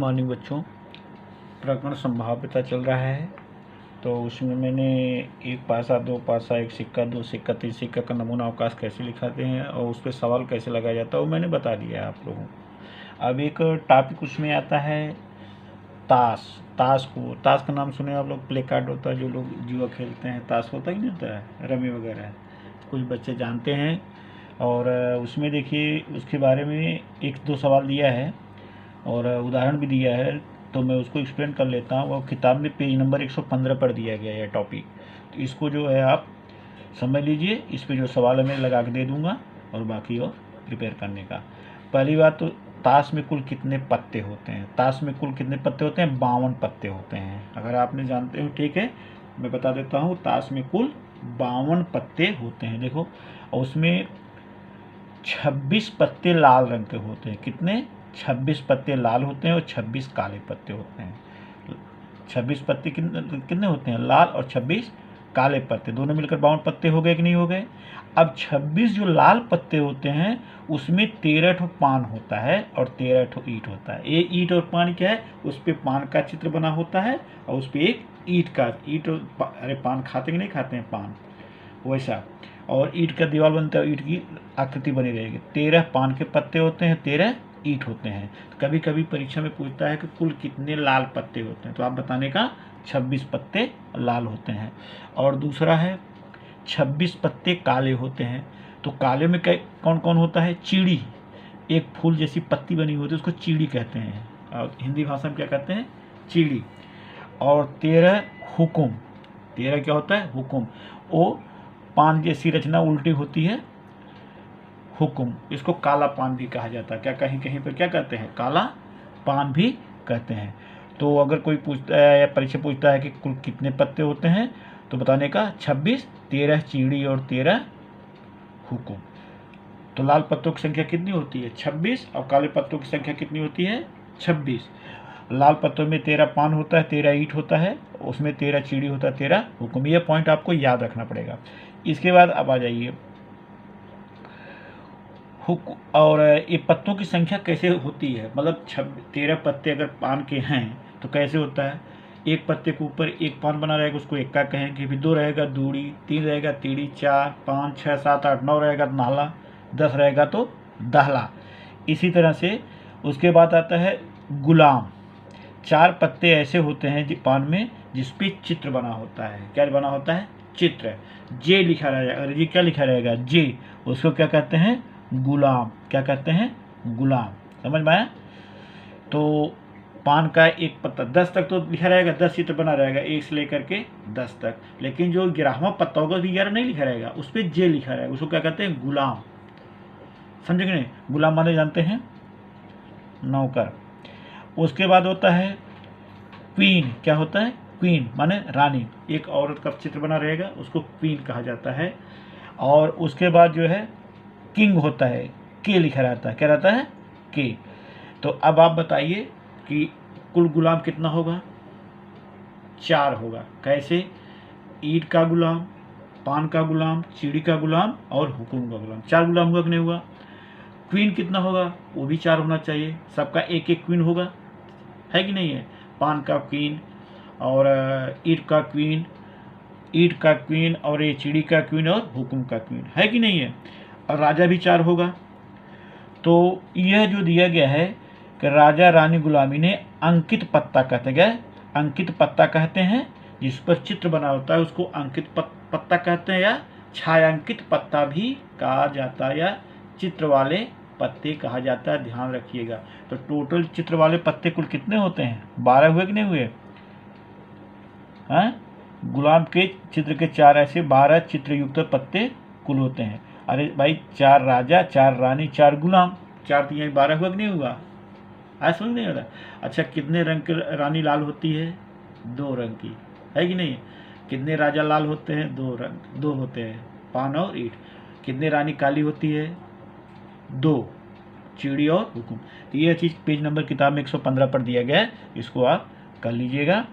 Morning बच्चों। प्रकरण संभाव्यता चल रहा है, तो उसमें मैंने एक पासा, दो पासा, एक सिक्का, दो सिक्का, तीन सिक्का का नमूना अवकाश कैसे लिखाते हैं और उस पर सवाल कैसे लगाया जाता है वो मैंने बता दिया है आप लोगों को। अब एक टॉपिक उसमें आता है ताश। ताश का नाम सुने आप लोग? प्ले कार्ड होता है, जो लोग जुआ खेलते हैं, ताश होता ही नहीं होता है, रमी वगैरह, कुछ बच्चे जानते हैं। और उसमें देखिए उसके बारे में एक दो सवाल दिया है और उदाहरण भी दिया है, तो मैं उसको एक्सप्लेन कर लेता हूँ। और किताब में पेज नंबर 115 पर दिया गया है टॉपिक, तो इसको जो है आप समझ लीजिए। इस पे जो सवाल है मैं लगा के दे दूँगा और बाकी और प्रिपेयर करने का। पहली बात तो ताश में कुल कितने पत्ते होते हैं? ताश में कुल कितने पत्ते होते हैं? 52 पत्ते होते हैं। अगर आपने जानते हो ठीक है, मैं बता देता हूँ। ताश में कुल 52 पत्ते होते हैं। देखो, और उसमें 26 पत्ते लाल रंग के होते हैं। कितने? 26 पत्ते लाल होते हैं और 26 काले पत्ते होते हैं। 26 पत्ते कितने होते हैं? लाल, और 26 काले पत्ते, दोनों मिलकर 52 पत्ते हो गए कि नहीं हो गए? अब 26 जो लाल पत्ते होते हैं उसमें 13 ठो पान होता है और 13 ठो ईंट होता है। ये ईंट और पान क्या है? उस पर पान का चित्र बना होता है और उस पर एक ईंट का, ईंट अरे पान खाते कि नहीं खाते हैं पान, वैसा। और ईंट का दीवार बनता है, ईंट की आकृति बनी रहेगी। 13 पान के पत्ते होते हैं, 13 ईंट होते हैं। कभी कभी परीक्षा में पूछता है कि कुल कितने लाल पत्ते होते हैं, तो आप बताने का 26 पत्ते लाल होते हैं। और दूसरा है 26 पत्ते काले होते हैं। तो काले में कौन कौन होता है? चीड़ी, एक फूल जैसी पत्ती बनी होती है, उसको चीड़ी कहते हैं, और हिंदी भाषा में क्या कहते हैं? चीड़ी। और 13 हुकुम, 13 क्या होता है? हुकुम। वो पान जैसी रचना उल्टी होती है, हुकुम। इसको काला पान भी कहा जाता है। क्या कहीं कहीं पर क्या कहते हैं? काला पान भी कहते हैं। तो अगर कोई पूछता है या परीक्षा पूछता है कि कुल कितने पत्ते होते हैं, तो बताने का 26, 13 चीड़ी और 13 हुकुम। तो लाल पत्तों की संख्या कितनी होती है? 26, और काले पत्तों की संख्या कितनी होती है? 26। लाल पत्तों में 13 पान होता है, 13 ईंट होता है, उसमें 13 चीड़ी होता है, 13 हुकुम। यह पॉइंट आपको याद रखना पड़ेगा। इसके बाद अब आ जाइए, और ये पत्तों की संख्या कैसे होती है? मतलब 13 पत्ते अगर पान के हैं तो कैसे होता है? एक पत्ते के ऊपर एक पान बना रहेगा, उसको एक्का कहेंगे। फिर 2 रहेगा दूड़ी, 3 रहेगा तीड़ी, 4, 5, 6, 7, 8, 9 रहेगा नाला, 10 रहेगा तो दहला। इसी तरह से उसके बाद आता है गुलाम। 4 पत्ते ऐसे होते हैं पान में जिसपे चित्र बना होता है। क्या बना होता है? चित्र। जे लिखा रहेगा, और ये क्या लिखा रहेगा? जे। उसको क्या कहते हैं? गुलाम। क्या कहते हैं? गुलाम। समझ में आया? तो पान का एक पत्ता 10 तक तो लिखा रहेगा, 10 चित्र बना रहेगा, 1 से लेकर के 10 तक। लेकिन जो 11वां पत्ता होगा उसमें 11 नहीं लिखा रहेगा, उस पर जे लिखा रहेगा। उसको क्या कहते हैं? गुलाम। समझे कि नहीं? गुलाम माने जानते हैं? नौकर। उसके बाद होता है क्वीन। क्या होता है? क्वीन माने रानी। एक औरत का चित्र बना रहेगा, उसको क्वीन कहा जाता है। और उसके बाद जो है किंग होता है, के लिखा रहता है। क्या रहता है? के। तो अब आप बताइए कि कुल गुलाम कितना होगा? 4 होगा। कैसे? ईंट का गुलाम, पान का गुलाम, चीड़ी का गुलाम और हुकुम का गुलाम। 4 गुलाम हुआ कि नहीं हुआ? क्वीन कितना होगा? वो भी 4 होना चाहिए। सबका एक एक क्वीन होगा, है कि नहीं है? पान का क्वीन और ईंट का क्वीन और ये चिड़ी का क्वीन और हुकुम का क्वीन, है कि नहीं है? और राजा भी 4 होगा। तो यह जो दिया गया है कि राजा रानी गुलामी ने अंकित पत्ता कहते हैं। अंकित पत्ता कहते हैं जिस पर चित्र बना होता है, उसको अंकित पत्ता कहते हैं, या छायांकित पत्ता भी कहा जाता है, या चित्र वाले पत्ते कहा जाता है। ध्यान रखिएगा। तो टोटल चित्र वाले पत्ते कुल कितने होते हैं? 12 हुए कि नहीं हुए? हाँ, गुलाम के चित्र के 4 ऐसे 12 चित्रयुक्त पत्ते कुल होते हैं। अरे भाई, 4 राजा, 4 रानी, 4 गुलाम, 4 तो यहाँ 12 हुआ कि नहीं हुआ? आज समझ नहीं हो रहा? अच्छा, कितने रंग की रानी लाल होती है? 2 रंग की, है कि नहीं? कितने राजा लाल होते हैं? 2 रंग, 2 होते हैं, पान और ईंट। कितने रानी काली होती है? 2, चीड़ी और हुकुम। तो ये चीज़ पेज नंबर किताब में 115 पर दिया गया है, इसको आप कर लीजिएगा।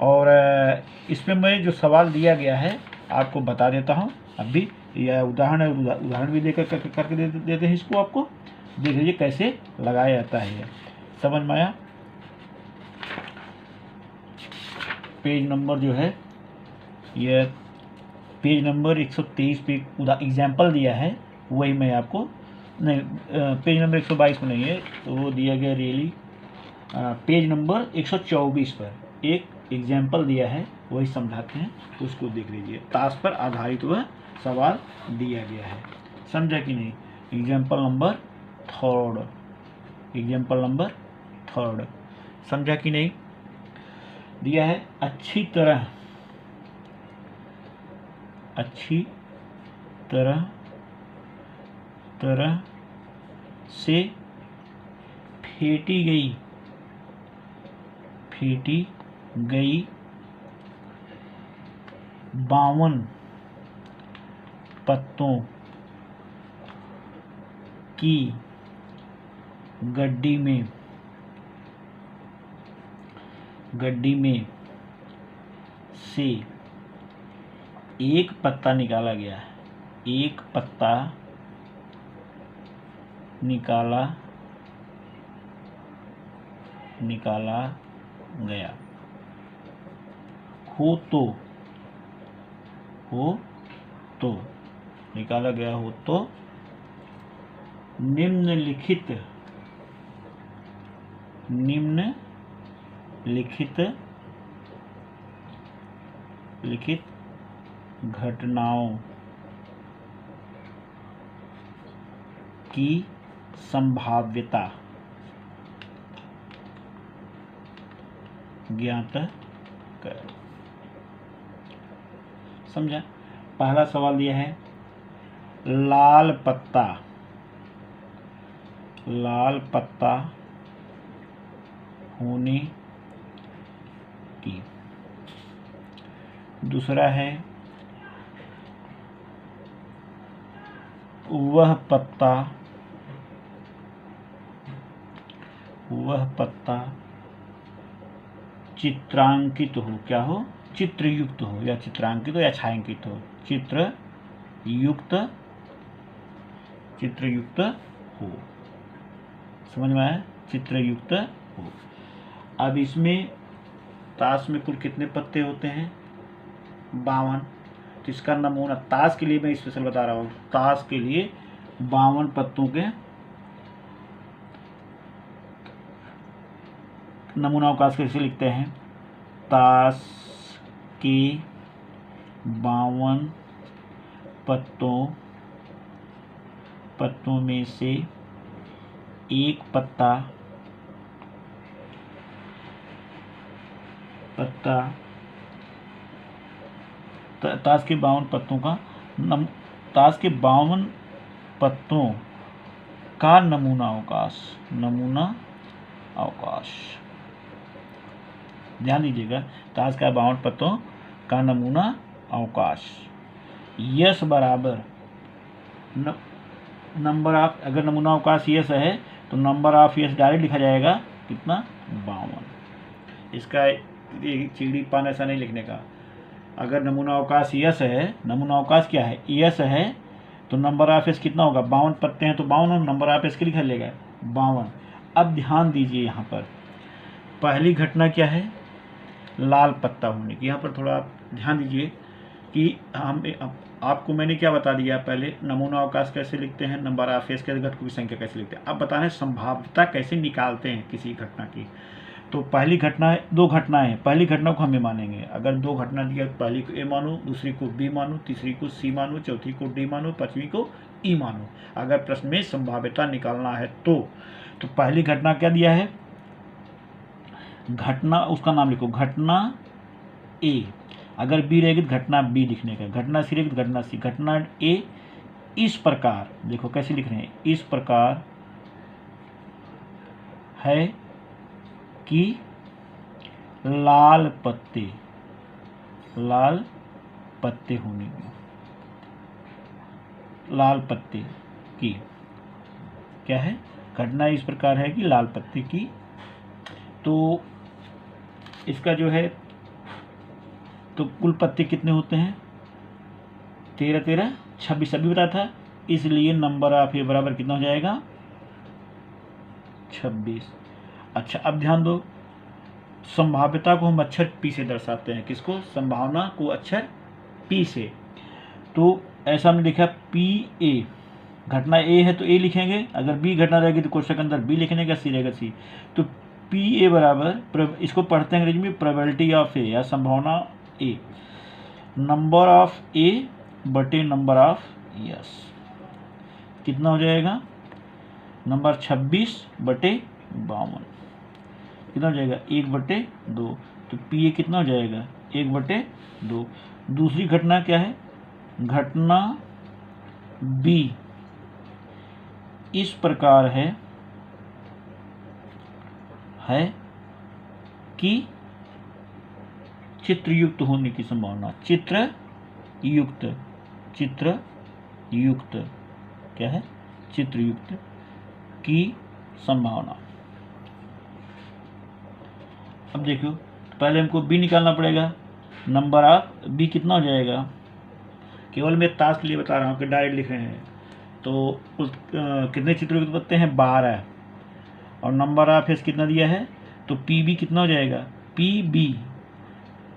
और इसमें मैं जो सवाल दिया गया है आपको बता देता हूँ अभी। यह उदाहरण भी देकर करके देते हैं इसको। आपको देख लीजिए कैसे लगाया जाता है, समझ में आया? पेज नंबर जो है ये पेज नंबर 123 पे एग्जाम्पल दिया है, वही मैं आपको नहीं पेज नंबर 122 में नहीं है, तो वो दिया गया रियली पेज नंबर 124 पर एक एग्जाम्पल दिया है, वही समझाते हैं, उसको देख लीजिए। ताश पर आधारित वह सवाल दिया गया है, समझा कि नहीं। एग्जाम्पल नंबर थर्ड समझा कि नहीं। दिया है अच्छी तरह से फेंटी गई 52 पत्तों की गड्डी में से एक पत्ता निकाला गया। एक पत्ता निकाला गया हो तो निकाला गया हो तो निम्नलिखित घटनाओं की संभाव्यता ज्ञात कर। समझा। पहला सवाल दिया है लाल पत्ता होने की। दूसरा है वह पत्ता चित्रांकित हो, क्या हो, चित्रयुक्त हो, या चित्रांकित हो या छायांकित हो, चित्रयुक्त हो। समझ में आया, चित्रयुक्त हो। अब इसमें ताश में कुल कितने पत्ते होते हैं, 52। तो इसका नमूना ताश के लिए मैं स्पेशल बता रहा हूँ, ताश के लिए 52 पत्तों के नमूना अवकाश कैसे लिखते हैं। ताश के 52 पत्तों में से एक पत्ता ताश के 52 पत्तों का ताश के 52 पत्तों का नमूना अवकाश ध्यान दीजिएगा। ताश का 52 पत्तों का नमूना अवकाश यस बराबर नंबर ऑफ, अगर नमूना अवकाश यस है तो नंबर ऑफ यस डायरेक्ट लिखा जाएगा कितना, 52। इसका चिड़ी पान ऐसा नहीं लिखने का। अगर नमूना अवकाश यस है, नमूना अवकाश क्या है, यस है, तो नंबर ऑफ यस कितना होगा, 52 पत्ते हैं तो 52, नंबर ऑफ यस के लिखा लेगा 52। अब ध्यान दीजिए, यहाँ पर पहली घटना क्या है, लाल पत्ता होने की। यहाँ पर थोड़ा ध्यान दीजिए कि आपको मैंने क्या बता दिया, पहले नमूना अवकाश कैसे लिखते हैं, नंबर ऑफ यस के घटकों की संख्या कैसे लिखते हैं। अब बता रहे हैं संभाव्यता कैसे निकालते हैं किसी घटना की। तो पहली घटना है, 2 घटनाएं हैं, पहली घटना को हमें मानेंगे। अगर 2 घटना दिया, पहली को ए मानो, दूसरी को बी मानो, तीसरी को सी मानो, चौथी को डी मानो, पांचवी को ई मानो। अगर प्रश्न में संभाव्यता निकालना है तो पहली घटना क्या दिया है, घटना, उसका नाम लिखो घटना ए। अगर बी रहेगी तो घटना बी लिखने का, घटना सी रहेगी तो घटना सी। घटना ए इस प्रकार, देखो कैसे लिख रहे हैं, इस प्रकार है कि लाल पत्ते होने की, लाल पत्ते की क्या है, घटना इस प्रकार है कि लाल पत्ते की। तो इसका जो है, तो कुल पत्ते कितने होते हैं, 13 13 26 अभी बताया था, इसलिए नंबर ऑफ ए बराबर कितना हो जाएगा, 26। अच्छा अब ध्यान दो, संभाव्यता को हम अक्षर P से दर्शाते हैं। किसको? संभावना को अक्षर P से। तो ऐसा हमने लिखा PA, घटना A है तो A लिखेंगे, अगर B घटना रहेगी तो क्वेश्चन के अंदर B लिखने का, C रहेगा C। तो PA बराबर, इसको पढ़ते हैं अंग्रेजी में प्रोबेबिलिटी ऑफ A या संभावना A, नंबर ऑफ A बटे नंबर ऑफ यस। कितना हो जाएगा? नंबर 26 बटे 52। कितना हो जाएगा? 1/2। तो PA कितना हो जाएगा? 1/2। दूसरी घटना क्या है? घटना B इस प्रकार है कि चित्रयुक्त होने की संभावना, चित्रयुक्त क्या है? चित्रयुक्त की संभावना। अब देखो, पहले हमको B निकालना पड़ेगा। नंबर ऑफ B कितना हो जाएगा? केवल मैं ताश के लिए बता रहा हूँ कि डायरेक्ट लिख रहे हैं। तो उस कितने चित्रयुक्त बनते हैं? 12। और नंबर ऑफ एस कितना दिया है? तो PB कितना हो जाएगा? PB,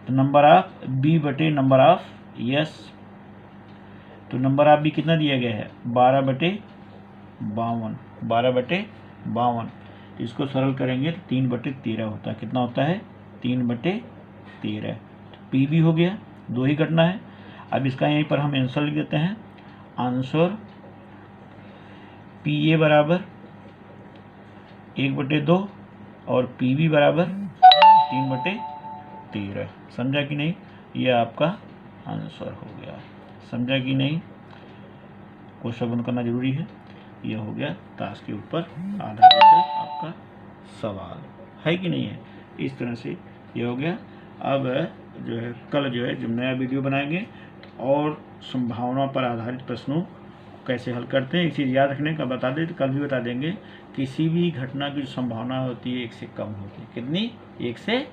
तो नंबर ऑफ B बटे नंबर ऑफ यस। तो नंबर ऑफ B कितना दिया गया है? 12/52। 12/52। इसको सरल करेंगे तो 3/13 होता है। कितना होता है? 3/13। PB हो गया, 2 ही घटना है। अब इसका यहीं पर हम आंसर लिख देते हैं। आंसर PA बराबर 1/2 और PB बराबर 3/13। समझा कि नहीं? यह आपका आंसर हो गया। समझा कि नहीं? क्वेश्चन बंद करना जरूरी है। यह हो गया ताश के ऊपर आधारित आपका सवाल, है कि नहीं है? इस तरह से ये हो गया। अब जो है कल जो है जब नया वीडियो बनाएंगे और संभावना पर आधारित प्रश्नों कैसे हल करते हैं, एक चीज़ याद रखने का बता दें, तो कल भी बता देंगे। किसी भी घटना की जो संभावना होती है 1 से कम होती है। कितनी? 1 से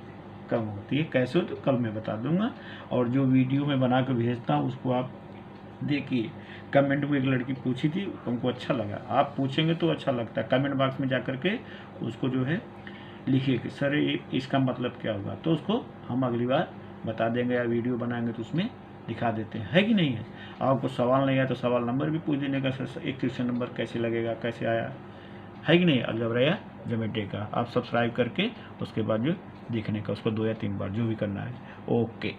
कम होती है। कैसे हो तो कल मैं बता दूंगा। और जो वीडियो मैं बना कर भेजता हूँ उसको आप देखिए। कमेंट में एक लड़की पूछी थी, हमको अच्छा लगा। आप पूछेंगे तो अच्छा लगता है। कमेंट बॉक्स में जा कर के उसको जो है लिखिए कि सर इसका मतलब क्या होगा, तो उसको हम अगली बार बता देंगे या वीडियो बनाएंगे तो उसमें दिखा देते हैं, है कि नहीं है? आपको सवाल नहीं आया तो सवाल नंबर भी पूछ देने का, सर एक क्वेश्चन नंबर कैसे लगेगा, कैसे आया, है कि नहीं? अलजेब्रा या ज्योमेट्री का आप सब्सक्राइब करके उसके बाद जो देखने का, उसको 2 या 3 बार जो भी करना है। ओके।